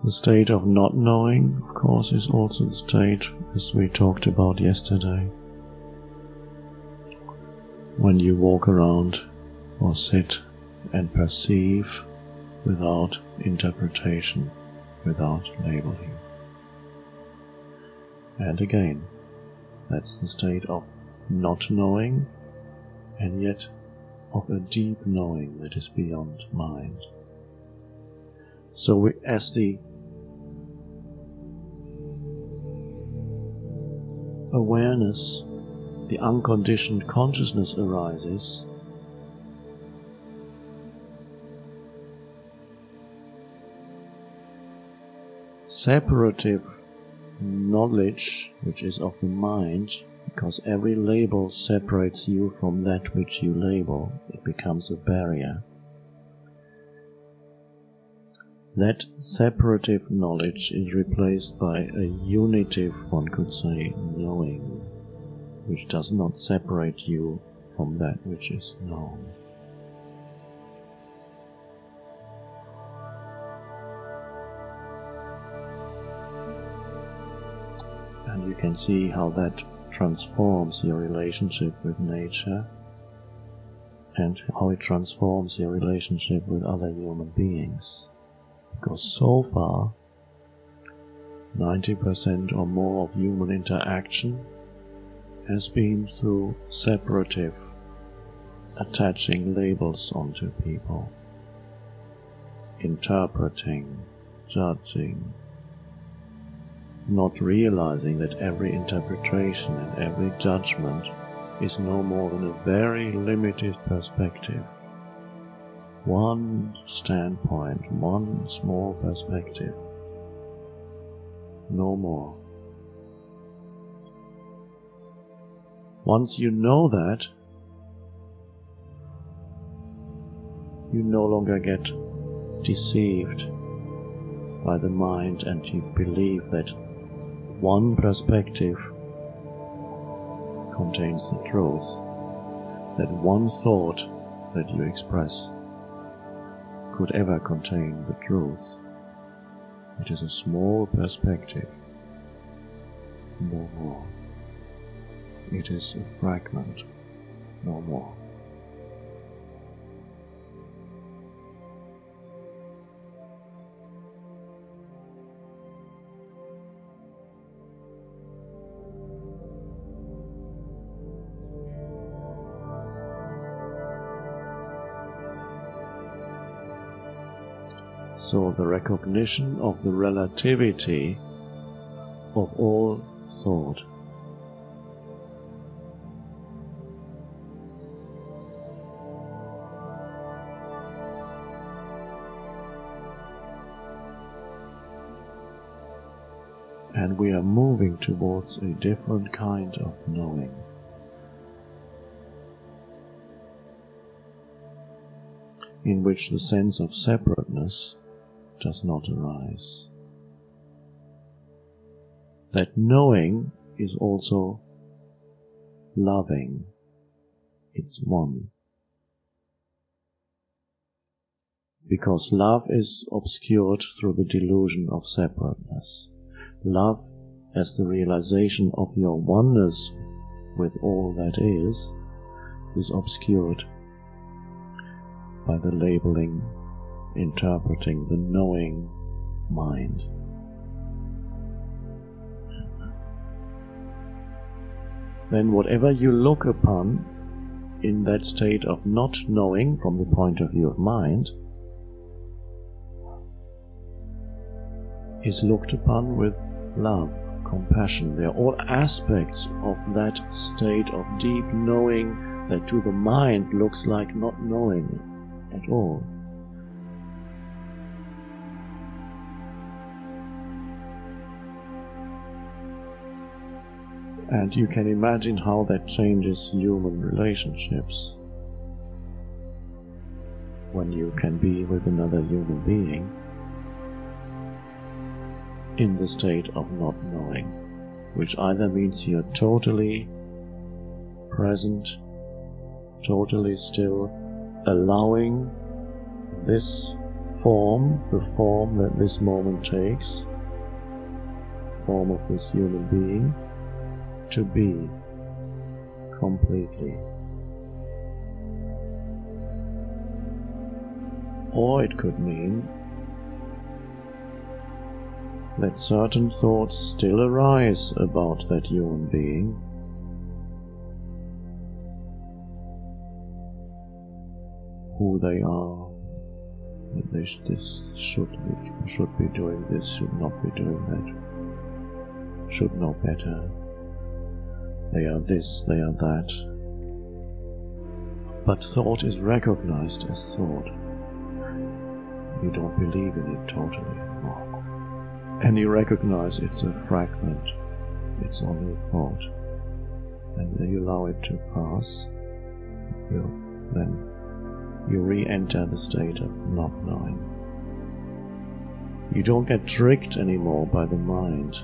The state of not knowing, of course, is also the state, as we talked about yesterday, when you walk around or sit and perceive without interpretation, without labeling. And again, that's the state of not knowing, and yet of a deep knowing that is beyond mind. So as the awareness, the unconditioned consciousness arises, separative knowledge, which is of the mind, because every label separates you from that which you label, it becomes a barrier. That separative knowledge is replaced by a unitive, one could say, knowing, which does not separate you from that which is known. And you can see how that transforms your relationship with nature and how it transforms your relationship with other human beings. Because so far, 90% or more of human interaction has been through separative, attaching labels onto people, interpreting, judging, not realizing that every interpretation and every judgment is no more than a very limited perspective. One standpoint, one small perspective, no more. Once you know that, you no longer get deceived by the mind, and you believe that one perspective contains the truth, that one thought that you express could ever contain the truth. It is a small perspective, no more. It is a fragment, no more. So the recognition of the relativity of all thought. And we are moving towards a different kind of knowing. In which the sense of separateness does not arise. That knowing is also loving. It's one. Because love is obscured through the delusion of separateness. Love as the realization of your oneness with all that is obscured by the labeling, interpreting, the knowing mind. Then whatever you look upon in that state of not knowing from the point of view of mind is looked upon with love, compassion. They are all aspects of that state of deep knowing that to the mind looks like not knowing at all. And you can imagine how that changes human relationships. When you can be with another human being in the state of not knowing, which either means you're totally present, totally still, allowing this form, the form that this moment takes, form of this human being, to be completely. Or it could mean that certain thoughts still arise about that human being, who they are, that this should be doing this, should not be doing that, should know better, they are this, they are that. But thought is recognized as thought. You don't believe in it totally, no. And you recognize it's a fragment, it's only a thought. And then you allow it to pass, then you re-enter the state of not knowing. You don't get tricked anymore by the mind.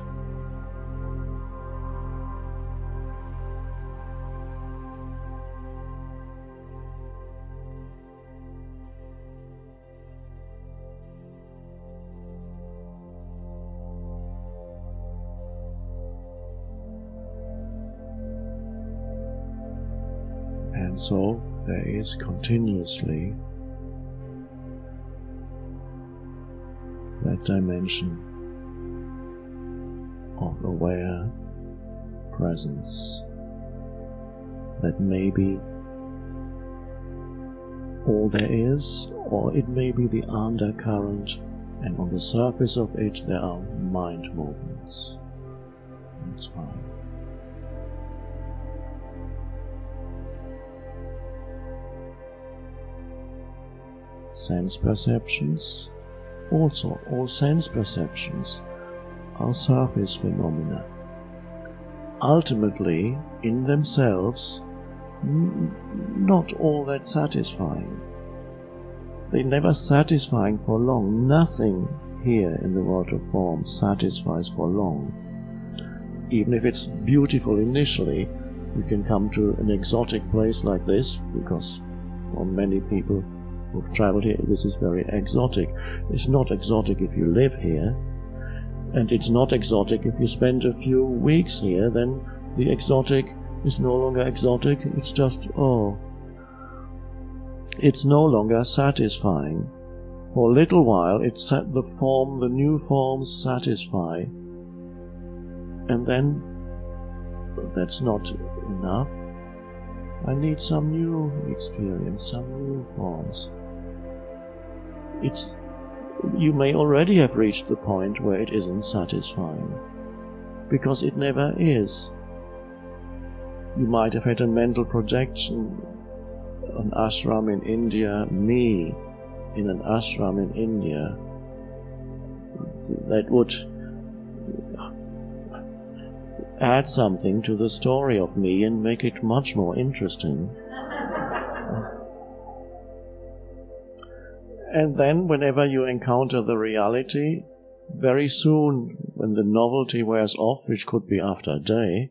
And so there is continuously that dimension of aware presence that may be all there is, or it may be the undercurrent, and on the surface of it there are mind movements. That's fine. Sense perceptions, also all sense perceptions are surface phenomena. Ultimately, in themselves, not all that satisfying. They're never satisfying for long. Nothing here in the world of form satisfies for long. Even if it's beautiful initially, you can come to an exotic place like this, because for many people who've traveled here, this is very exotic. It's not exotic if you live here, and it's not exotic if you spend a few weeks here. Then the exotic is no longer exotic, it's just, it's no longer satisfying. For a little while the new forms satisfy, and then that's not enough. I need some new experience, some new forms. You may already have reached the point where it isn't satisfying, because it never is. You might have had a mental projection, an ashram in India, me in an ashram in India, that would add something to the story of me and make it much more interesting. And then whenever you encounter the reality, very soon, when the novelty wears off, which could be after a day,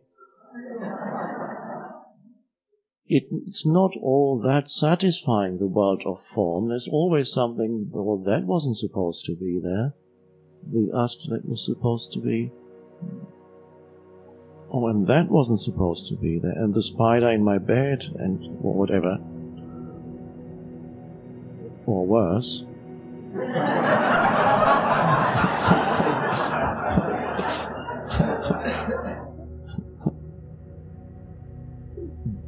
it's not all that satisfying, the world of form. There's always something, that wasn't supposed to be there. The art that was supposed to be, and that wasn't supposed to be there, and the spider in my bed, and whatever. Or worse.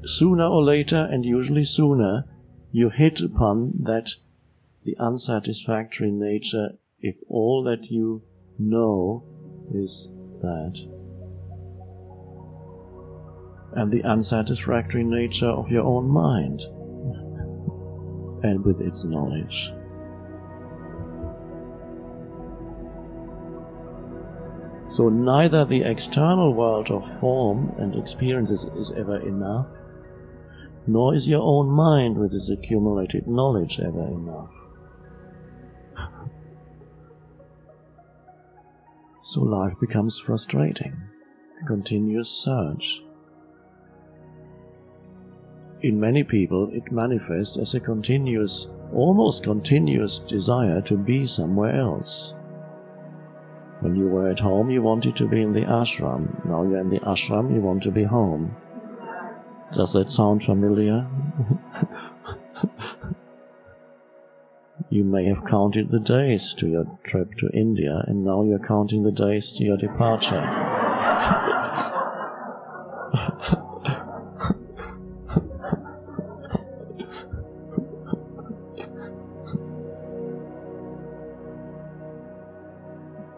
Sooner or later, and usually sooner, you hit upon that the unsatisfactory nature, if all that you know is that, and the unsatisfactory nature of your own mind, and with its knowledge. So neither the external world of form and experiences is ever enough, nor is your own mind with its accumulated knowledge ever enough. So life becomes frustrating, a continuous search. in many people it manifests as a continuous, almost continuous desire to be somewhere else. When you were at home, you wanted to be in the ashram. Now you're in the ashram, you want to be home. Does that sound familiar? You may have counted the days to your trip to India, and now you're counting the days to your departure.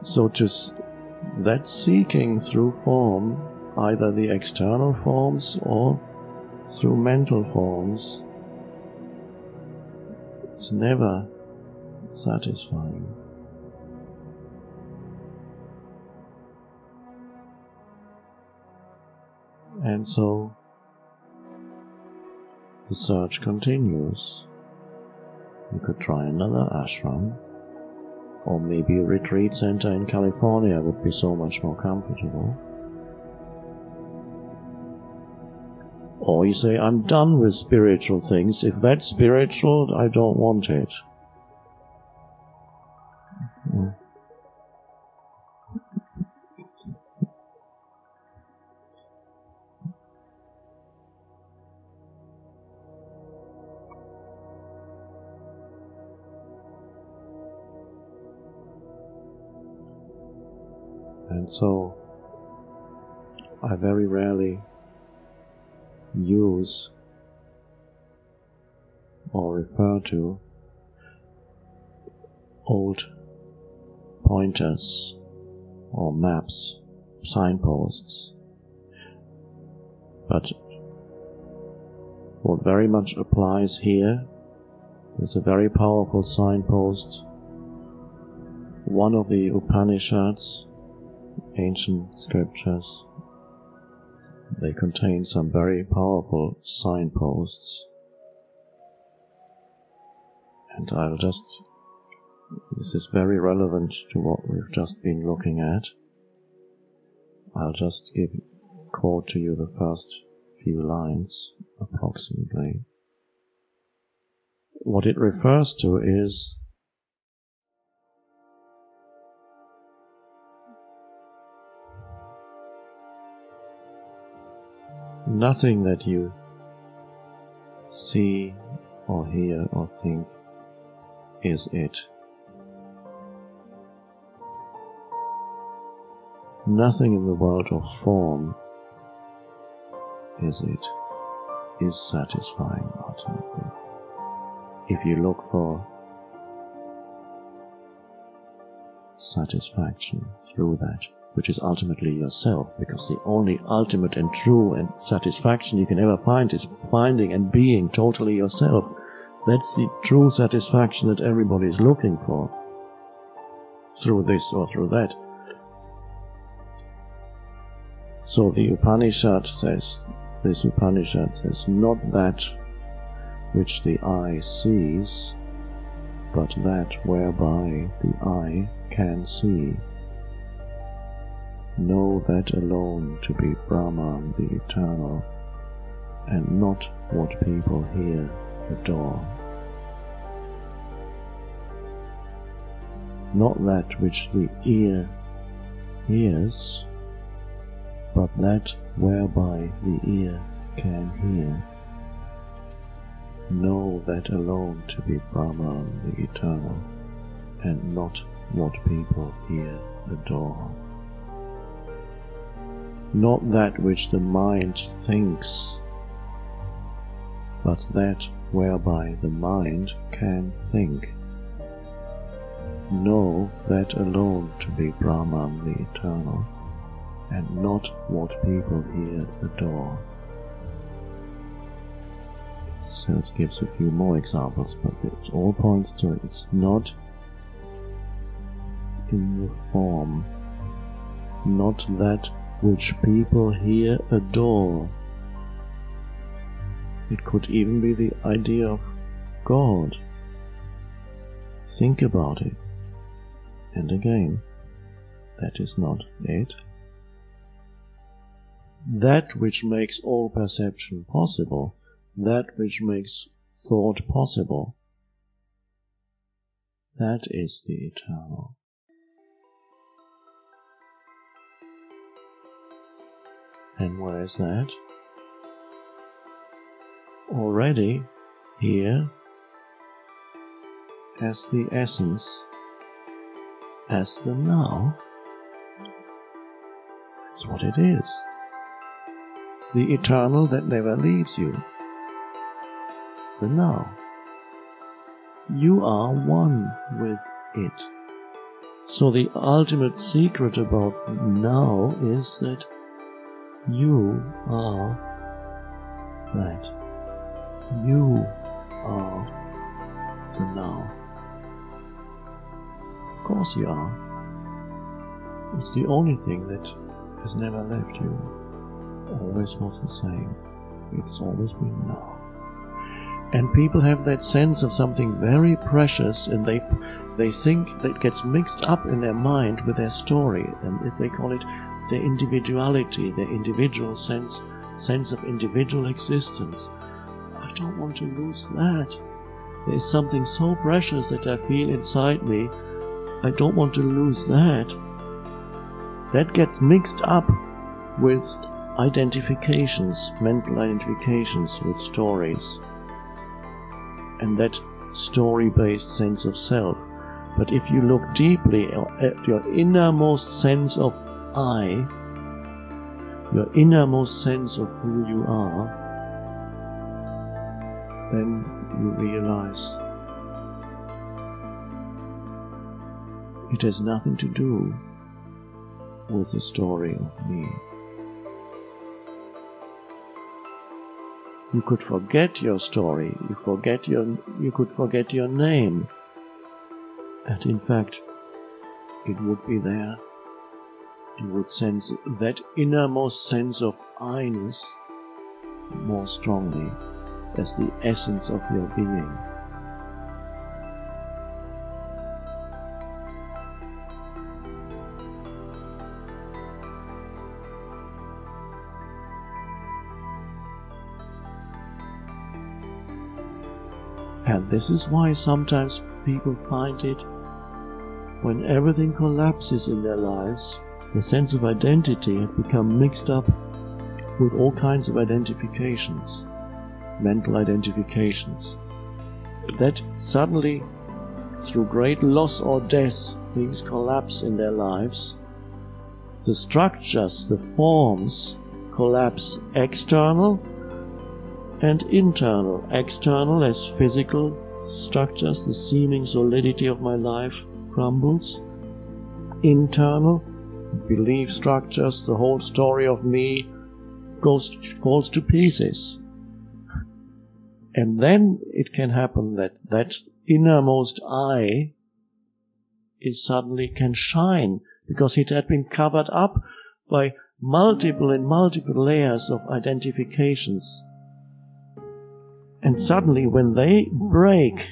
So that seeking through form, either the external forms or through mental forms, it's never satisfying. And so the search continues. You could try another ashram, or maybe a retreat center in California would be so much more comfortable. Or you say, I'm done with spiritual things. If that's spiritual, I don't want it. And so, I very rarely use or refer to old pointers or maps, signposts. But what very much applies here is a very powerful signpost. One of the Upanishads, ancient scriptures, they contain some very powerful signposts. And this is very relevant to what we've just been looking at. I'll just quote to you the first few lines, approximately. What it refers to is nothing that you see or hear or think is it. Nothing in the world of form is satisfying ultimately. If you look for satisfaction through that, which is ultimately yourself, because the only ultimate and true and satisfaction you can ever find is finding and being totally yourself. That's the true satisfaction that everybody is looking for, through this or through that. So the Upanishad says, not that which the eye sees, but that whereby the eye can see. Know that alone to be Brahman, the eternal, and not what people here adore. Not that which the ear hears, but that whereby the ear can hear. Know that alone to be Brahman, the eternal, and not what people here adore. Not that which the mind thinks, but that whereby the mind can think. Know that alone to be Brahman, the eternal, and not what people here adore. So it gives a few more examples, but it all points to it. It's not in the form, not that which people here adore. It could even be the idea of God. Think about it. And again, that is not it. That which makes all perception possible, that which makes thought possible. That is the eternal. And where is that? Already here, as the essence, as the now. That's what it is. The eternal that never leaves you. The now. You are one with it. So the ultimate secret about now is that you are that. You are the now. Of course you are. It's the only thing that has never left you. Always was the same. It's always been now. And people have that sense of something very precious, and they think that gets mixed up in their mind with their story, and if they call it their individuality, their individual sense of individual existence. I don't want to lose that. There is something so precious that I feel inside me. I don't want to lose that. That gets mixed up with identifications, mental identifications with stories, and that story-based sense of self. But if you look deeply at your innermost sense of I, your innermost sense of who you are, then you realize it has nothing to do with the story of me. You could forget your story, you could forget your name, and in fact, it would be there. You would sense that innermost sense of I-ness more strongly as the essence of your being. And this is why sometimes people find it, when everything collapses in their lives, the sense of identity has become mixed up with all kinds of identifications, mental identifications, that suddenly, through great loss or death, things collapse in their lives. The structures, the forms, collapse external and internal. External as physical structures, the seeming solidity of my life crumbles. Internal, belief structures, the whole story of me falls to pieces. And then it can happen that innermost I suddenly can shine, because it had been covered up by multiple layers of identifications. And suddenly, when they break,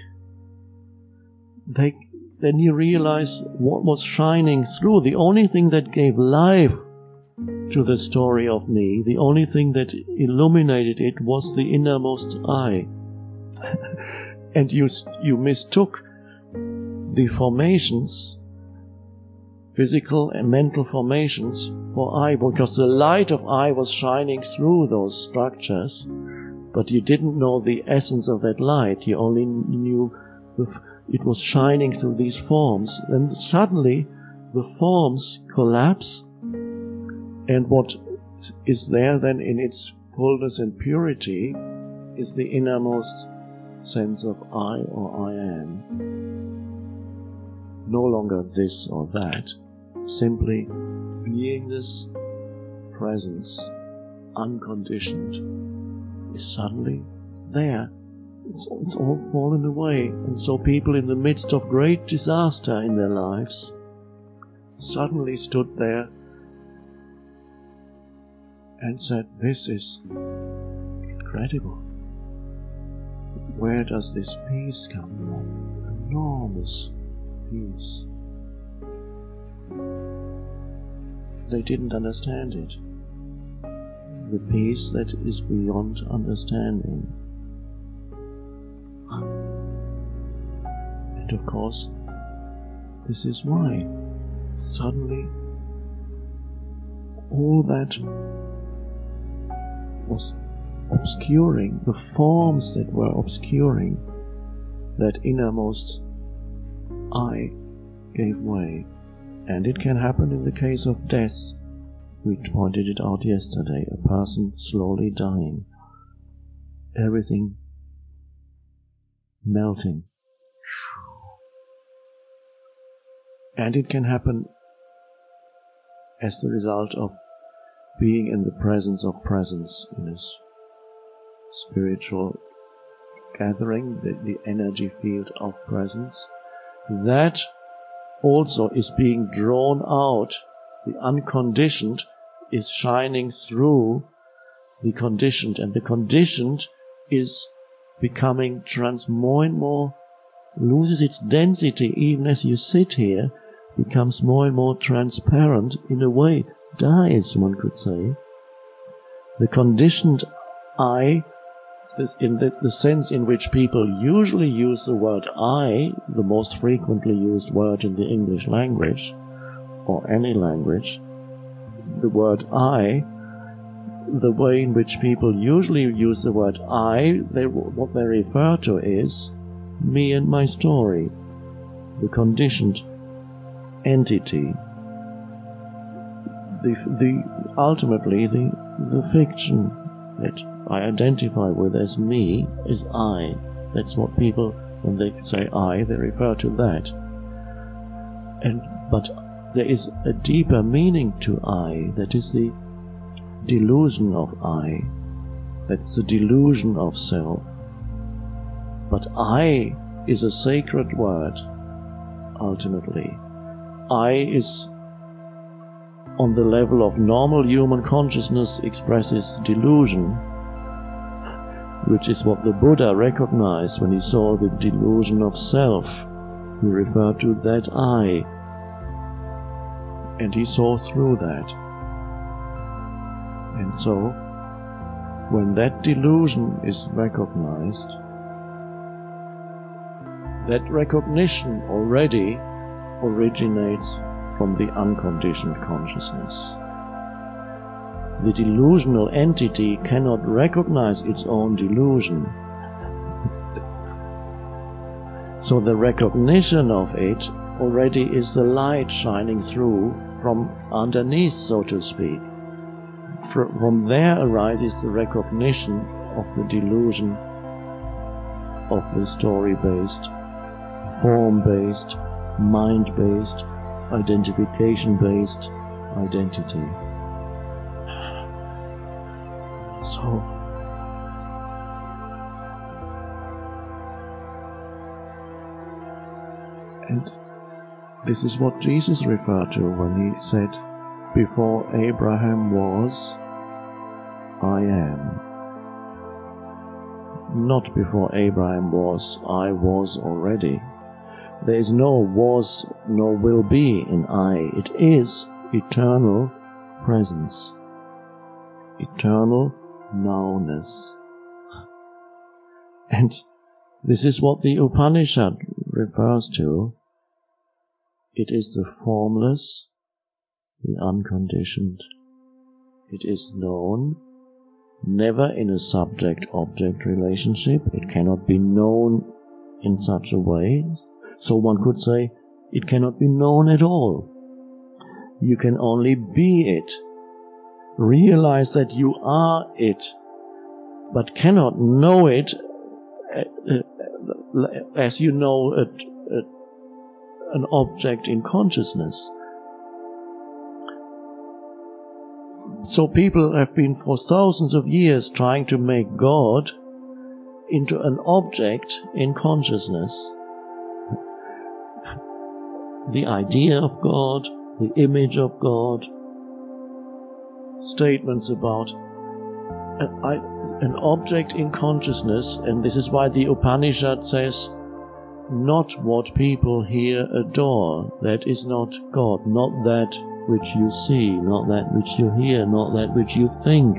then you realize what was shining through. The only thing that gave life to the story of me, the only thing that illuminated it, was the innermost I. And you mistook the formations, physical and mental formations, for I, because the light of I was shining through those structures. But you didn't know the essence of that light. You only knew it was shining through these forms. And suddenly the forms collapse, and what is there then in its fullness and purity is the innermost sense of I or I am. No longer this or that, simply beingness, presence, unconditioned, is suddenly there. It's all fallen away. And so people in the midst of great disaster in their lives suddenly stood there and said, "This is incredible. Where does this peace come from? Enormous peace." They didn't understand it. The peace that is beyond understanding. And of course, this is why suddenly all that was obscuring, the forms that were obscuring that innermost I gave way. And it can happen in the case of death. We pointed it out yesterday, a person slowly dying, everything melting. And it can happen as the result of being in the presence of presence, in a spiritual gathering, the energy field of presence. That also is being drawn out. The unconditioned is shining through the conditioned, and the conditioned is becoming more and more, loses its density even as you sit here, becomes more and more transparent, in a way, dies, one could say. The conditioned I, in the sense in which people usually use the word I, the most frequently used word in the English language, or any language, the word I, the way in which people usually use the word I, what they refer to is me and my story, the conditioned entity, ultimately the fiction that I identify with as me is I. That's what people, when they say I, they refer to that. But there is a deeper meaning to I, that is the delusion of I. That's the delusion of self. But I is a sacred word, ultimately. I is on the level of normal human consciousness expresses delusion, which is what the Buddha recognized when he saw the delusion of self. He referred to that I, and he saw through that. And so, when that delusion is recognized, that recognition already originates from the unconditioned consciousness. The delusional entity cannot recognize its own delusion. So the recognition of it already is the light shining through from underneath, so to speak. From there arises the recognition of the delusion of the story-based, form-based, mind-based, identification-based identity. So, and this is what Jesus referred to when he said, "Before Abraham was, I am." Not before Abraham was, I was already. There is no was nor will be in I. It is eternal presence, eternal nowness. And this is what the Upanishad refers to. It is the formless, the unconditioned. It is known, never in a subject-object relationship. It cannot be known in such a way. So one could say, it cannot be known at all. You can only be it. Realize that you are it, but cannot know it as you know an object in consciousness. So people have been for thousands of years trying to make God into an object in consciousness. The idea of God, the image of God, statements about an object in consciousness, and this is why the Upanishad says, not what people here adore, that is not God, not that which you see, not that which you hear, not that which you think,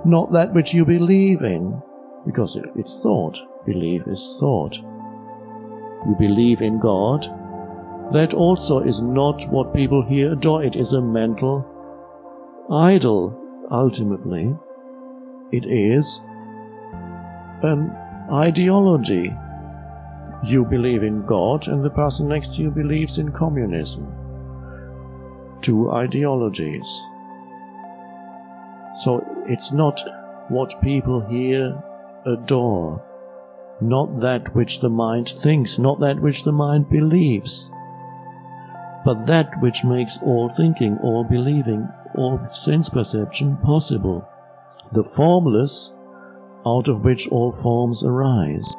not that which you believe in, because it's thought, belief is thought. You believe in God. That also is not what people here adore. It is a mental idol, ultimately. It is an ideology. You believe in God, and the person next to you believes in communism. Two ideologies. So it's not what people here adore, not that which the mind thinks, not that which the mind believes, but that which makes all thinking, all believing, all sense perception possible, the formless out of which all forms arise.